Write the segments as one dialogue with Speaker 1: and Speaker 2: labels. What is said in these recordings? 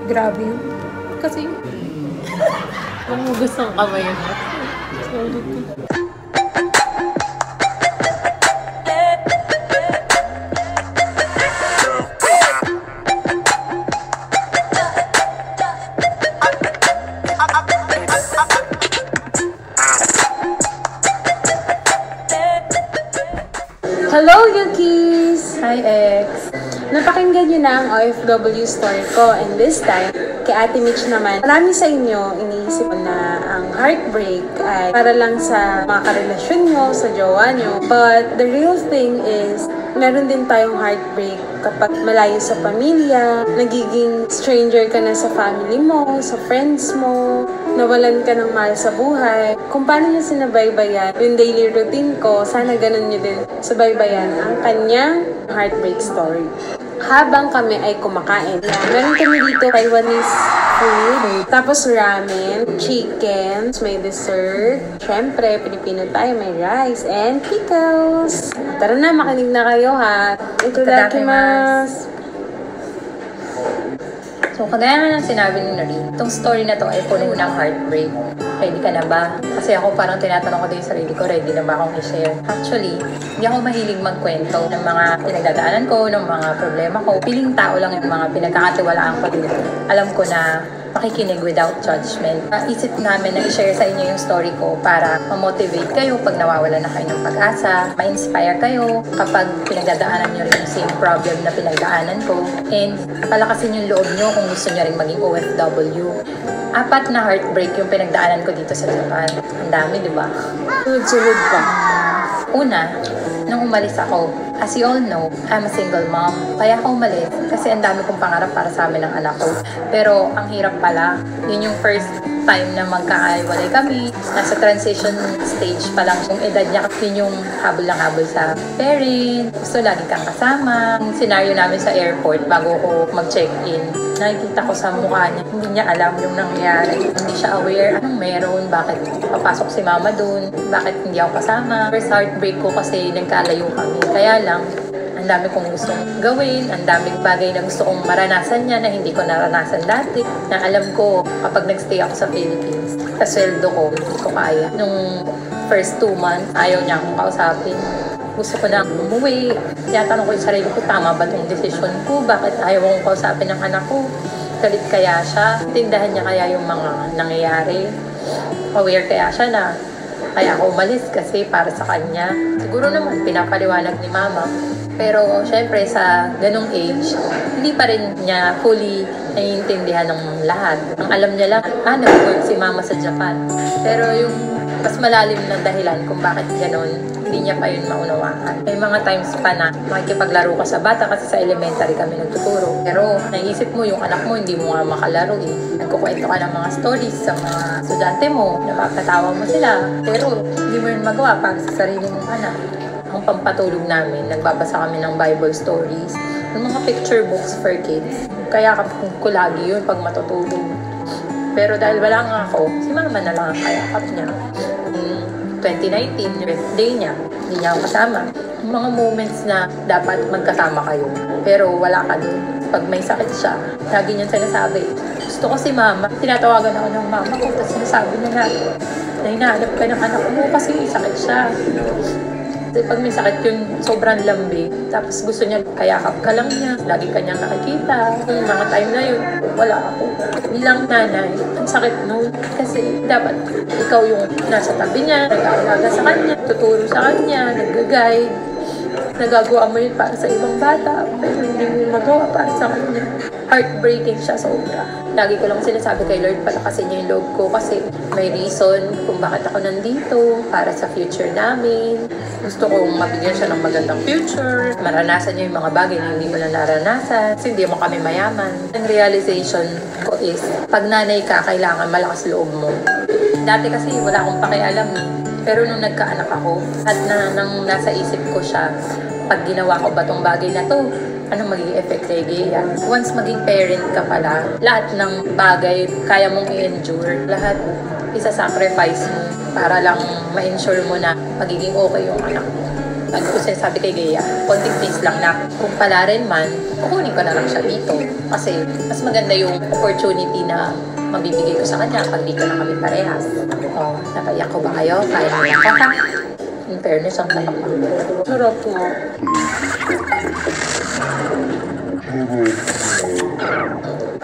Speaker 1: Grabe yun. Kasi, mamugas ang kamay mo. Sorry ko. Hello, Yukies! Hi, X! Napakinggan nyo na ang OFW story ko, and this time, kay Ate Mitch naman, marami sa inyo iniisip na ang heartbreak ay para lang sa mga karelasyon nyo, sa jowa nyo. But the real thing is, meron din tayong heartbreak kapag malayo sa pamilya, nagiging stranger ka na sa family mo, sa friends mo, nawalan ka ng mahal sa buhay. Kung paano nyo sinabaybayan yung daily routine ko, sana ganun nyo din subaybayan ang kanyang heartbreak story. Habang kami ay kumakain, meron kami dito Taiwanese food, tapos ramen, chicken, may dessert, syempre, Pilipino tayo, may rice, and pickles. Tara na, makinig na kayo ha. Itadakimasu!
Speaker 2: So, kagaya nga ng sinabi ni Noreen, itong story na to ay puno ng heartbreak. Ready ka na ba? Kasi ako parang tinatanong ko din yung sarili ko, ready na ba akong i-share? Actually, hindi ako mahilig magkwento ng mga pinagdadaanan ko, ng mga problema ko. Piling tao lang yung mga pinagkakatiwalaan ko dito. Alam ko na makikinig without judgment. Isip namin na i-share sa inyo yung story ko para ma-motivate kayo pag nawawala na kayo ng pag-asa, ma-inspire kayo kapag pinagdadaanan nyo rin yung same problem na pinagdaanan ko, and palakasin yung loob nyo kung gusto nyo rin maging OFW. 4 na heartbreak yung pinagdaanan ko dito sa Japan. Ang dami, di ba?
Speaker 1: Sunod-sunod pa.
Speaker 2: Una, nung umalis ako, as you all know, I'm a single mom. Kaya ako umalis kasi ang dami kong pangarap para sa amin ng anak ko. Pero ang hirap pala, yun yung first time na magkakaiwalay kami. Nasa transition stage pa lang yung edad niya. Yun yung habol ng habol sa parent. Gusto lagi kang kasama. Yung scenario namin sa airport bago ko mag-check-in, nakikita ko sa mukha niya, hindi niya alam yung nangyayari. Hindi siya aware anong meron, bakit papasok si mama dun, bakit hindi ako kasama. First heartbreak ko kasi nagkalayo kami. Kaya lang, ang dami kong gustong gawin, ang daming bagay na gusto kong maranasan niya na hindi ko naranasan dati. Na alam ko, kapag nagstay ako sa Philippines, kasweldo ko, hindi ko kaya. Nung first 2 months, ayaw niya akong kausapin. Gusto ko na umuwi. Tinatanong ko yung sarili ko, tama ba itong desisyon ko? Bakit ayaw kong kausapin ng anak ko? Galit kaya siya? Tindahan niya kaya yung mga nangyayari? Aware kaya siya na kaya ako umalis kasi para sa kanya? Siguro naman, pinapaliwanag ni mama. Pero syempre sa ganong age, hindi pa rin niya fully naiintindihan ng lahat. Ang alam niya lang, nag-work si mama sa Japan. Pero yung mas malalim na dahilan kung bakit ganon, hindi niya pa yun maunawaan. May mga times pa na makikipaglaro ka sa bata kasi sa elementary kami nagtuturo. Pero naisip mo yung anak mo, hindi mo nga makalaro eh. Nagkukwento ka ng mga stories sa mga estudyante mo, napapatawa mo sila. Pero hindi mo yun magawa para sa sarili mong anak. Ang pampatulog namin, nagbabasa kami ng Bible stories, ng mga picture books for kids. Kaya ko lagi yun pag matutulog. Pero dahil wala nga ako, si mama na lang ang kayakap niya. 2019, birthday niya, hindi niya ako kasama. Yung mga moments na dapat magkasama kayo, pero wala ka dun. Pag may sakit siya, lagi niyang sinasabi, gusto ko si mama. Tinatawagan ako ng mama ko, tapos sinasabi niya na hinahanap ka ng anak mo kasi sakit siya. Pag may sakit yun, sobrang lambi. Tapos gusto niya, kayakap ka lang niya. Lagi ka niyang nakikita. Yung mga time na yun, wala ako. Bilang nanay, ang sakit nun. Kasi dapat ikaw yung nasa tabi niya, nag-aalaga sa kanya, tuturo sa kanya, nag-guide. Nagagawa mo yun para sa ibang bata, pero hindi mo magawa para sa kanya. Heartbreaking siya sobra. Lagi ko lang sinasabi kay Lord, palakasin niya yung loob ko kasi may reason kung bakit ako nandito, para sa future namin. Gusto kong mabigyan siya ng magandang future, maranasan niya yung mga bagay na hindi mo na naranasan, kasi hindi mo kami mayaman. Ang realization ko is, pag nanay ka, kailangan malakas loob mo. Dati kasi wala akong pakialam eh. Pero nung nagkaanak ako, at nang nasa isip ko siya, pag ginawa ko ba tong bagay na to, anong magiging effect kay Gea? Once maging parent ka pala, lahat ng bagay kaya mong i-endure, lahat isa-sacrifice mo para lang ma-ensure mo na magiging okay yung anak mo. ko sabi kay Gea, konting place lang na kung pala rin man, kukunin ko na lang siya dito. Kasi mas maganda yung opportunity na mabibigay ko sa kanya pag dito na kami parehas. Oh, napaiyak ko ba kayo? Kaya niya ka ha? In fairness, ang tatak pa.
Speaker 1: Sarap nga.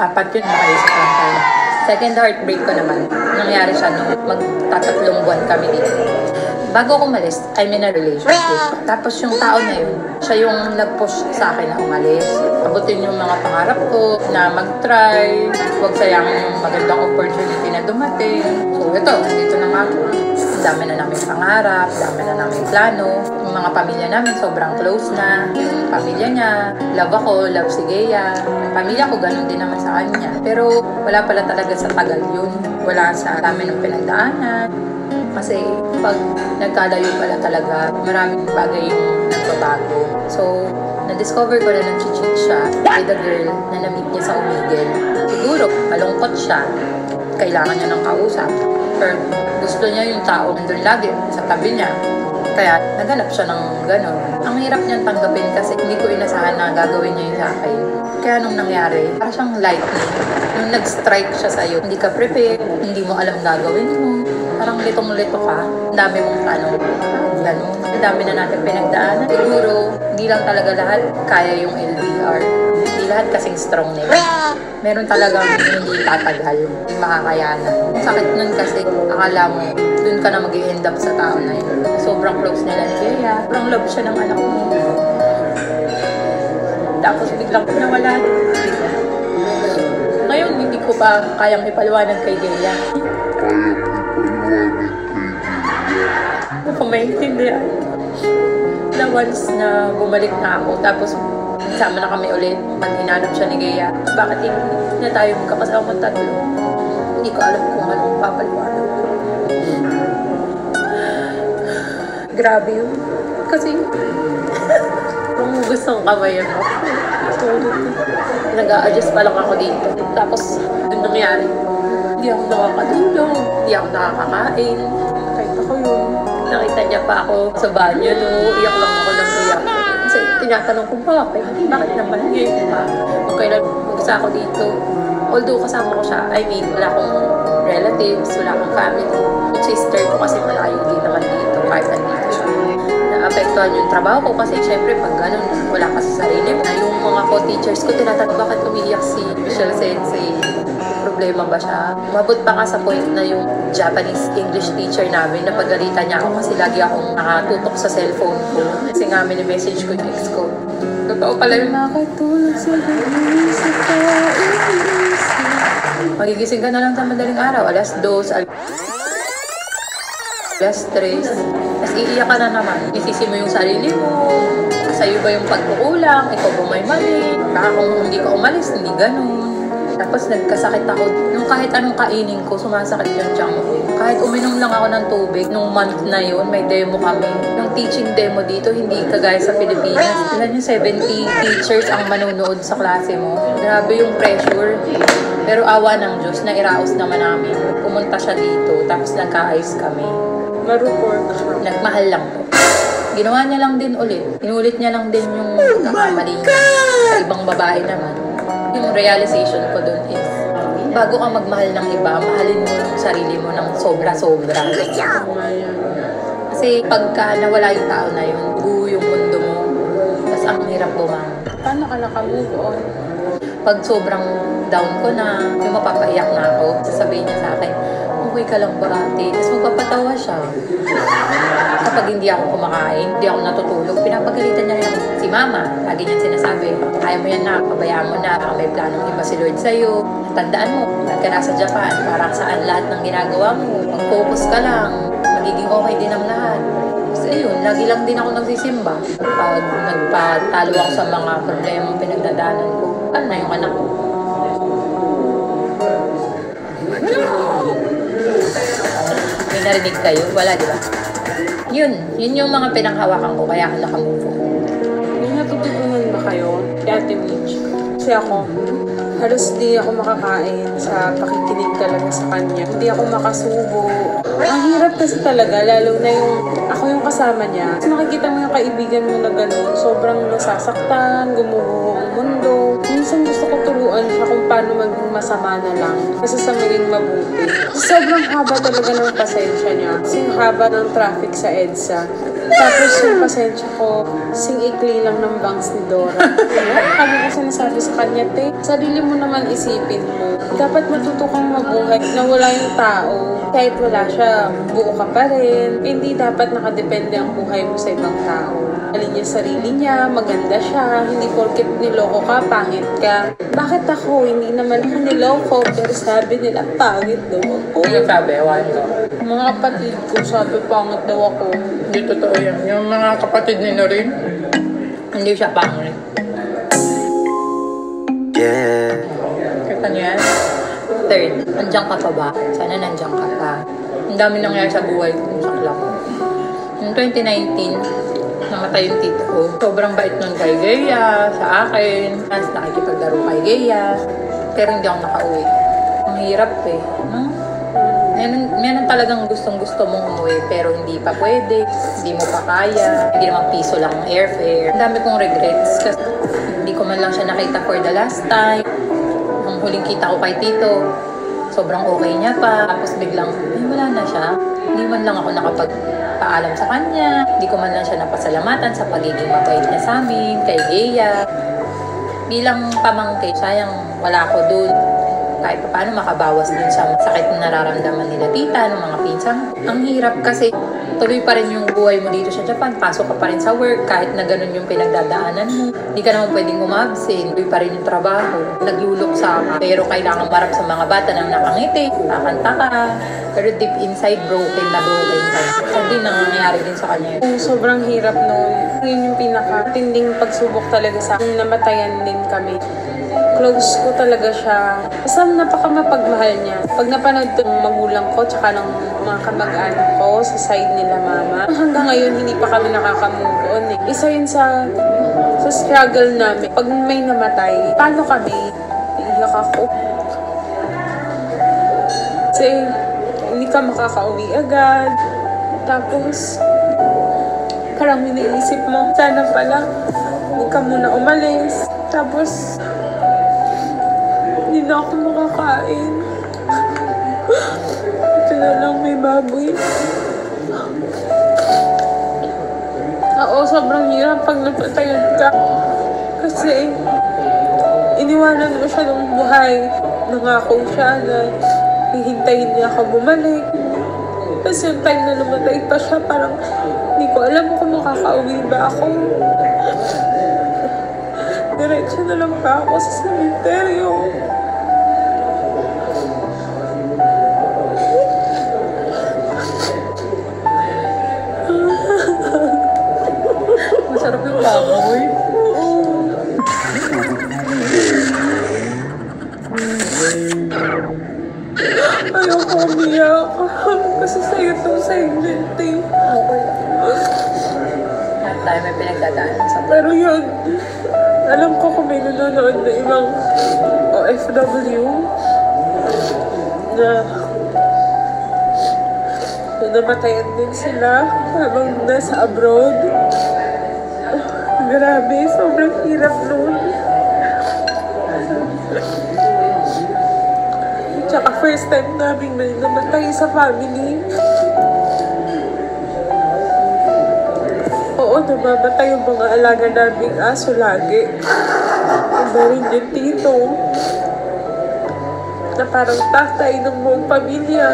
Speaker 2: Apat yun nakaisip lang tayo. Second heartbreak ko naman, nangyari siya nung magtatatlong buwan kami dito. Bago ako umalis, I'm in a relationship. Tapos yung tao na yun, siya yung nag-push sa akin na umalis. Abutin yung mga pangarap ko na mag-try, huwag sayang magandang opportunity na dumating. So ito, nandito na nga ako. Ang dami na namin pangarap, dami na namin plano. Yung mga pamilya namin sobrang close na. Yung pamilya niya, love ako, love si Gea. Yung pamilya ko, ganun din naman sa kanya. Pero wala pala talaga sa tagal yun. Wala sa dami ng pinagdaanan. Kasi pag nagkalayo pala talaga, maraming bagay yung nagbabago. So, na-discover ko na nag-cheat siya with a girl na na-meet niya sa Omegle. Siguro, malungkot siya. Kailangan niya ng kausap. Or gusto niya yung tao nandun lagi sa tabi niya. Kaya naganap siya ng gano'n. Ang hirap niyang tanggapin kasi hindi ko inasahan na gagawin niya yung sa akin. Kaya nung nangyari, parang siyang lightning. Nung nag-strike siya sa'yo, hindi ka prepared, hindi mo alam gagawin mo. Parang litong-lito ka, ang dami mong gano'n. Ang dami na natin pinagdaanan. Siguro, hindi lang talaga lahat kaya yung LDR. Hindi lahat kasing strong nila. Meron talagang hindi tatagal, hindi makakayanan. Ang sakit nun kasi, akala mo, dun ka na mag-i-end up sa tao na yun. Sobrang close nila ni Gea. Sobrang love siya ng anak mo. Tapos biglang nawala. Ngayon, hindi ko pa kayang ipaliwanag kay Gea. Kung maintindihan na once na bumalik na ako, tapos sama na kami ulit, pag hinanap siya ni Gea, bakit hindi na tayo magkakasama tatlo? Hindi ko alam kung anong papaliwanag. Grabe yun. Kasi, kung gustong kamayan ako, so, nag-a-adjust pa lang ako dito. Tapos, doon nangyari, hindi ako nakakatulog, hindi ako nakakakain. Kahit ako yun. Nakita niya pa ako sa banyo, no? Iyak lang ako ng iyak. Kasi tinatanong ko, bakit naman ngayon pa? Kung kailan mag-isa ako dito, although kasama ko siya, I mean, wala akong relatives, wala akong family. Yung sister ko kasi malayo din naman dito, kahit nandito siya. Naapektuhan yung trabaho ko kasi syempre pag ganun, wala ka sa sarili mo. Yung mga co-teachers ko, tinatanong bakit umiiyak si Michelle Sensei? Problema ba siya? Mabot pa nga sa point na yung Japanese English teacher namin, napagalitan niya ako kasi lagi akong nakatutok sa cellphone ko. Kasi nga mini-message ko yung ex ko. Totoo pala yung nakatulog sa gabi sa kaisip. Magigising ka na lang sa madaling araw, alas 2, alas 3. Tapos iiyak ka na naman. Isisi mo yung sarili mo. Sa'yo ba yung pagkukulang? Ikaw ba may mali? Baka kung hindi ka umalis, hindi ganun. Tapos nagkasakit ako. Nung kahit anong kainin ko, sumasakit yung tiyan ko. Kahit uminom lang ako ng tubig, nung month na yun, may demo kami. Yung teaching demo dito, hindi kagaya sa Pilipinas. Ilan yung 70 teachers ang manonood sa klase mo. Grabe yung pressure. Pero awa ng Diyos, nairaos naman namin. Pumunta siya dito, tapos nagka-ayos kami.
Speaker 1: Ma-report siya.
Speaker 2: Nagmahal lang po. Ginawa niya lang din ulit. Inulit niya lang din yung kakamali niya. Sa ibang babae naman. Yung realization ko dun is, bago ka magmahal ng iba, mahalin mo yung sarili mo ng sobra-sobra. Kasi pagka nawala yung tao na yun, buo yung mundo mo, tas ang hirap bumangon.
Speaker 1: Paano ka naka-move on?
Speaker 2: Pag sobrang down ko na, yung mapapaiyak na ako, sasabihin niya sa akin, okay ka lang ba ate? Tapos magpapatawa siya. Kapag hindi ako kumakain, hindi ako natutulog, pinapagalitan niya rin si mama. Lagi niya sinasabi, kaya mo yan na, pabayaan mo na, baka may planong iba si Lord sa'yo. Tandaan mo, lahat ka nasa Japan, para saan lahat ng ginagawa mo, mag-focus ka lang, magiging okay din ang lahat. Kasi yun, lagi lang din ako nagsisimba. Pag nagpatalo ako sa mga problemang pinagdadaanan ko, ano na yung anak ko? May narinig kayo? Wala, di ba? Yun yung mga pinanghawakan ko, kaya ako nakamove on.
Speaker 1: May natututunan ba kayo, Ate Mitch? Kasi ako, Halos di ako makakain sa pakikinig talaga sa kanya. Hindi ako makasubo. Ang hirap kasi talaga, lalo na yung ako yung kasama niya. Kasi makikita mo yung kaibigan mo na gano'n, sobrang nasasaktan, gumuho ang mundo. Minsan gusto ko turuan siya kung paano maging masama na lang kasi sa maging mabuti. Sobrang haba talaga ng pasensya niya. Kasing haba ng traffic sa EDSA. Tapos yung pasensya ko, sing-ikli lang ng bangs ni Dora. Kami ko sinasabi sa kanya, te, sarili mo naman isipin mo. Dapat matuto kang mabuhay na wala yung tao. Kahit wala siya, buo ka pa rin. Hindi dapat nakadepende ang buhay mo sa ibang tao. Alin niya sarili niya, maganda siya, hindi porket niloko ka, pangit ka. Bakit ako? Hindi naman ako niloko, pero sabi nila, pangit daw ako.
Speaker 2: Ano sabi? Ewan ko.
Speaker 1: Mga kapatid ko, sabi pangit daw ako.
Speaker 2: Hindi totoo yan. Yung mga kapatid ni Noreen, hindi siya pangit.
Speaker 3: Yeah.
Speaker 2: Kita niyo yan? Third, nandiyan ka pa ba? Sana nandiyan ka pa. Ang dami nangyari sa buhay ko sa club. Noong 2019, namatay yung tito ko. Sobrang bait nun kay Gea, sa akin. Mas nakikipaglaro kay Gea. Pero hindi ako nakauwi. Ang hirap eh. No? Meron talagang gustong-gusto mong umuwi pero hindi pa pwede. Hindi mo pa kaya. Hindi naman piso lang ang airfare. Ang dami kong regrets kasi hindi ko man lang siya nakita for the last time. Ang huling kita ko kay tito, sobrang okay niya pa. Tapos biglang, ay wala na siya. Hindi man lang ako nakapagpaalam sa kanya. Hindi ko man lang siya napasalamatan sa pagiging mabait niya sa amin, kay Gea. Bilang pamangkin, sayang wala ko dun. Kahit pa paano makabawas dun sa sakit na nararamdaman nila tita, ng mga pinsan. Ang hirap kasi tuloy pa rin yung buhay mo dito sa Japan. Pasok ka pa rin sa work kahit na ganun yung pinagdadaanan mo. Hindi ka naman pwedeng umabsent. Tuloy pa rin yung trabaho. Nagluluksa ka. Pero kailangan marap sa mga bata na nakangiti. Kakanta ka. Pero deep inside, broken na broken ka. Hindi nangyayari din sa kanya yun.
Speaker 1: Sobrang hirap noon. Yun yung pinaka-tinding pagsubok talaga sa akin. Namatayan din kami. Close ko talaga siya. Basta napakamapagmahal niya. Pag napanood ng magulang ko, tsaka ng mga kamag-anak ko sa side nila mama, hanggang ngayon hindi pa kami nakaka-move on eh. Isa yun sa struggle namin. Pag may namatay, paano kami? Iiyak ako. Kasi hindi ka makaka-uwi agad. Tapos, parang iniisip mo, sana pala, hindi ka muna umalis. Tapos, hindi na ako makakain. Ito na lang may baboy. Oo, sobrang hirap pag napatayon ka. Kasi, iniwanan mo siya ng buhay. Nangako siya na hihintayin niya ako bumalik. Tapos yung time na namatay pa siya, parang hindi ko alam kung makakauwi ba ako. Diretso na lang pa ako sa cemeteryo.
Speaker 2: Masarap yung baboy.
Speaker 1: Ayoko umiyak. Kasi sa'yo itong silent eh.
Speaker 2: Okay. Lahat tayo may pinagdadaanan sa buhay.
Speaker 1: Pero yun, alam ko kung may nanonood na ibang OFW na namatayan din sila habang nasa abroad. Grabe, sobrang hirap nun. Tsaka first time namin may namatay sa family. Oo, namamatay yung mga alaga naming aso lagi. Iba rin yung tito. Na parang tatay ng buong pamilya.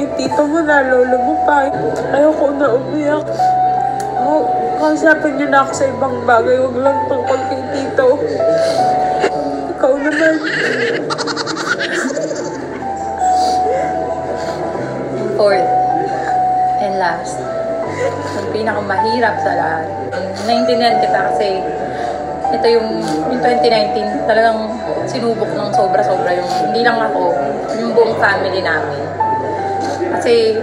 Speaker 1: Yung tito mo na, lolo mo pa. Ayoko na umiyak. Kausapin niyo na ako sa ibang bagay. Huwag lang tungkol kay tito. Ikaw naman.
Speaker 2: Fourth and last, yung pinakamahirap sa lahat. Naintindihan kita kasi ito yung 2019 talagang sinubok ng sobra-sobra yung hindi lang ako, yung buong family namin. Kasi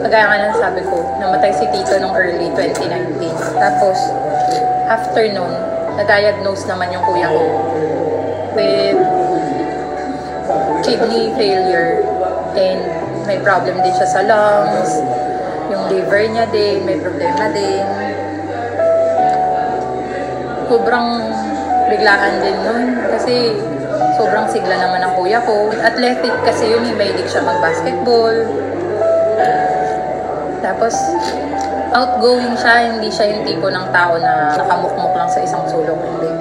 Speaker 2: kagaya nga ng sabi ko, namatay si Tito nung early 2019. Tapos, after nun, na-diagnose naman yung kuya ko with kidney failure and may problem din siya sa lungs, yung liver niya din, may problema din. Sobrang biglaan din nun kasi sobrang sigla naman ang kuya ko. Athletic kasi yun, mahilig siya mag-basketball. Tapos, outgoing siya, hindi siya yung tipo ng tao na nakamukmuk lang sa isang sulok. Hindi.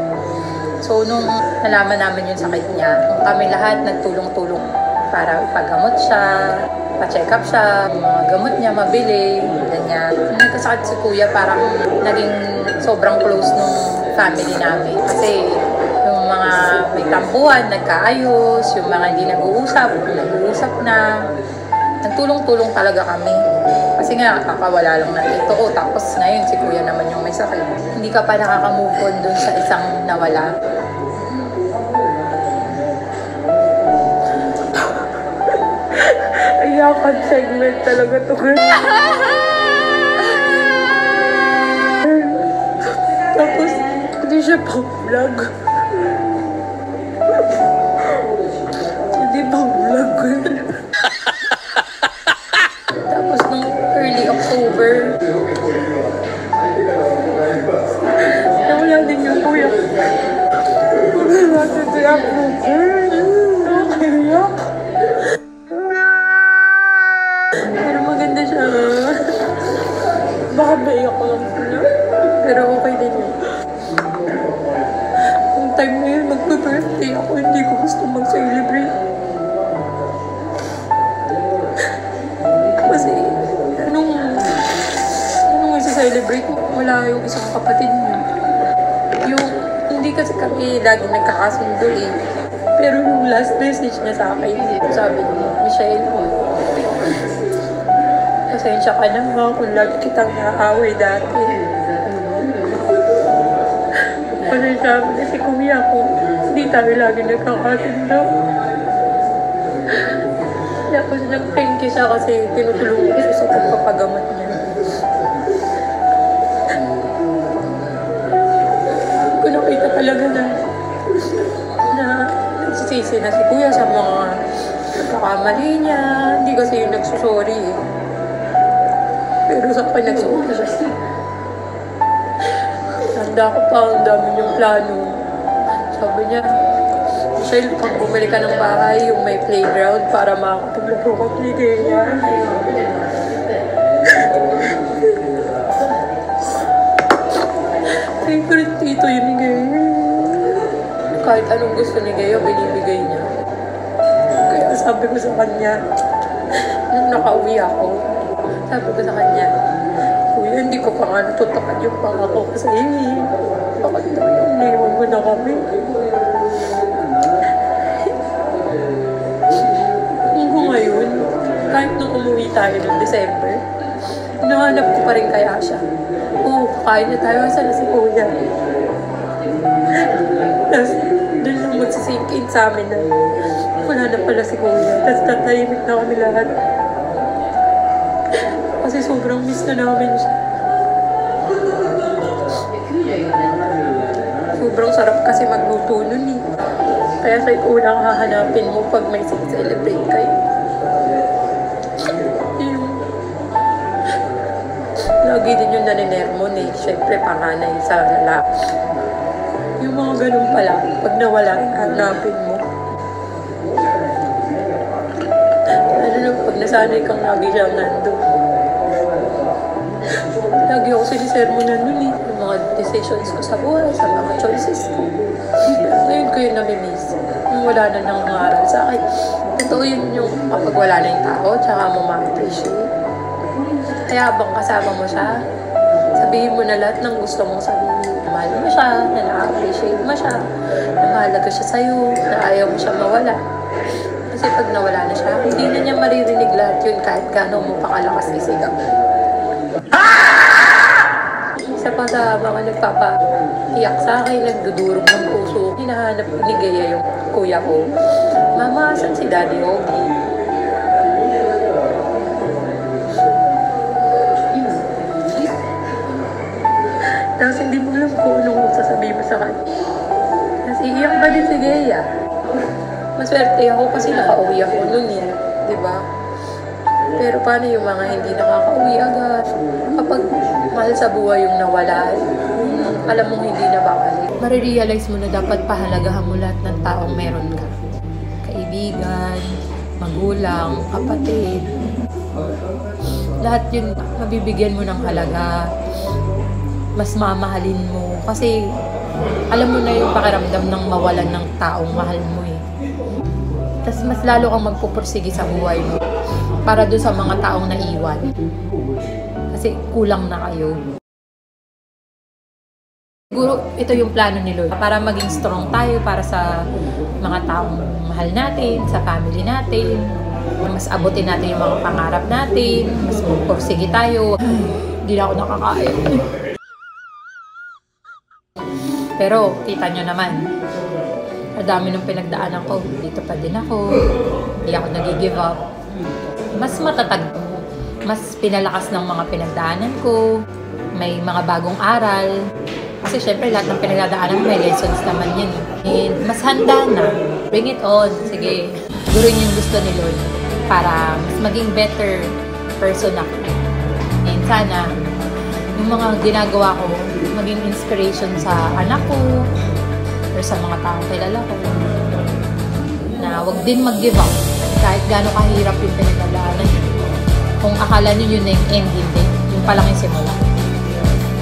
Speaker 2: So, nung nalaman namin yung sakit niya, kami lahat nagtulong-tulong para ipagamot siya, pa-check up siya, yung mga gamot niya mabili, ganyan. Nung nagkasakit si kuya, parang naging sobrang close nung family namin. Kasi yung mga may tampuhan, nagkaayos, yung mga hindi nag-uusap na. Nagtulong-tulong talaga kami. Kasi nga, kakawala lang na ito ko. Tapos ngayon, si kuya naman yung may sakit. Hindi ka pa nakaka-move on dun sa isang nawala.
Speaker 1: Iyakan segment talaga to. Tapos, hindi siya pang-vlog. Hindi pang-vlog.
Speaker 2: Tapos nung early October,
Speaker 1: nawala din yung kuya. Nawala din si October. Nakaiyak. Pero maganda siya. Baka naiyak ko lang sila. Pero okay din yun. Yung time na yun, magpa-birthday ako, hindi ko gusto mag-celebrate. Kasi, anong isa-celebrate mo? Wala yung isang kapatid niya. Yung, hindi kasi kami lagi nagkakasundo eh. Pero yung last message niya sa akin, sabi niya, Michelle, pasensya ka na nga kung lagi kitang naaway dati. Pasensya mo na si kuya ko, hindi tayo lagi nagkakasundo. Tapos nag-thank you siya kasi tinutulungan ko siya sa pagpapagamot niya. Ko nakita talaga na nagsisisi na si kuya sa mga pagkakamali niya. Hindi kasi yung nagsusorry eh. Pero sa akin nagsusorry siya. Handa ko pa, ang dami yung plano. Sabi niya, Michelle, pag bumili ka ng bahay, yung may playground para makapaglaro ka pligay niya. Favorite tito yun ni Gayo. Kahit anong gusto ni Gayo, binibigay niya. Kaya sabi ko sa kanya, nung nakauwi ako, sabi ko sa kanya, Kuya, hindi ko pa nga natutupad yung pangako ko sa iyo. Bakit naman iniwan mo na kami? Ngayon, kahit nung umuwi tayo noong December, hinahanap ko pa rin kaya siya. Oo, kakain na tayo. Saan na si Kuya? Tapos, doon lang magsisink in sa amin na wala na pala si Kuya. Tapos tatahimik na kami lahat. Kasi sobrang miss na namin siya. Sobrang sarap kasi magluto nun eh. Kaya sa unang hahanapin mo pag may celebrate kayo. Lagi din yung naninermon eh. Siyempre, panganay sa lalaki. Yung mga ganun pala, pag nawala, hanapin mo. Ano lang, pag nasanay kang lagi siyang nandun. Lagi ako sinisermonan nun eh. Yung mga decisions ko sa buhay, sa mga choices ko. Ngayon ko yun namimiss. Yung wala na nangangaral sa akin. Totoo yun yung kapag wala na yung tao, tsaka mo ma-appreciate. Kaya habang kasama mo siya, sabihin mo na lahat ng gusto mong sabihin. Mahal mo siya, na na-appreciate mo siya, na mahalaga siya sa'yo, na ayaw mo siya mawala. Kasi pag nawala na siya, hindi na niya maririnig lahat yun kahit gano'n mo pakalakas isigaw. Isa pa sa mga nagpapaiyak sa akin, nagdudurog ng puso, hinahanap ko ni Gaya yung kuya ko. Mama, saan si Daddy Ogie? Tapos hindi mo alam kung anong sasabihin mo sa
Speaker 2: sa kanya. Tapos iiyak ba din si Gea? Maswerte ako kasi nakauwi ako nun eh. Diba? Pero paano yung mga hindi nakakauwi agad? Kapag mahal sa buhay yung nawala, alam mong hindi na babalik. Marirealize mo na dapat pahalagahan mo lahat ng taong meron ka. Kaibigan, magulang, kapatid. Lahat yun, mabibigyan mo ng halaga. Mas mamahalin mo. Kasi alam mo na yung pakiramdam ng mawalan ng taong mahal mo eh. Tapos mas lalo kang magpupursige sa buhay mo para doon sa mga taong naiwan. Kasi kulang na kayo. Siguro ito yung plano ni Lord para maging strong tayo para sa mga taong mahal natin, sa family natin. Mas abutin natin yung mga pangarap natin, mas magpursige tayo. Hindi na ako nakakain. Pero kita nyo naman, ang dami ng pinagdaanan ko. Dito pa din ako. Hindi ako nag-give up. Mas matatag. Mas pinalakas ng mga pinagdaanan ko. May mga bagong aral. Kasi syempre lahat ng pinagdaanan may lessons naman yan. And mas handa na. Bring it on. Sige. Siguro yun yung gusto ni Lord. Para mas maging better person ako. And sana, yung mga ginagawa ko, maging inspiration sa anak ko or sa mga taong kilala ko na wag din mag-give up kahit gaano kahirap yung pinagdadaanan. Kung akala nyo yun na yung end, hindi. Yung palang yung simula.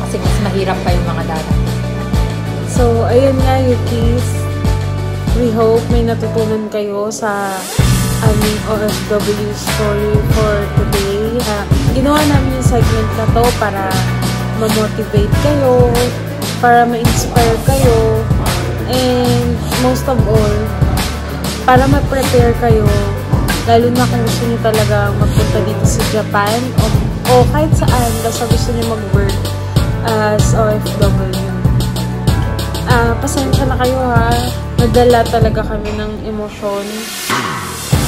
Speaker 2: Kasi mas mahirap pa yung mga darating.
Speaker 1: So, ayun nga, Yukis. We hope may natutunan kayo sa aming OFW story for today. Ginawa namin yung segment na to para ma-motivate kayo, para ma-inspire kayo, and most of all, para ma-prepare kayo, lalo na kung gusto nyo talaga magpunta dito sa Japan o kahit saan, basta gusto nyo mag-work as OFW. Pasensya na kayo ha, nadala talaga kami ng emosyon.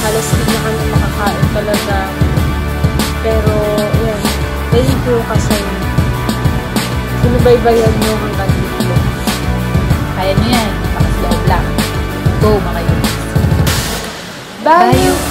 Speaker 1: Halos hindi na kami makakain talaga. Pero, yan, thank you kasi sinubaybayan nyo hanggang dito.
Speaker 2: Kaya nyo yan, pakas loob lang. Go mga yun.
Speaker 1: Bye!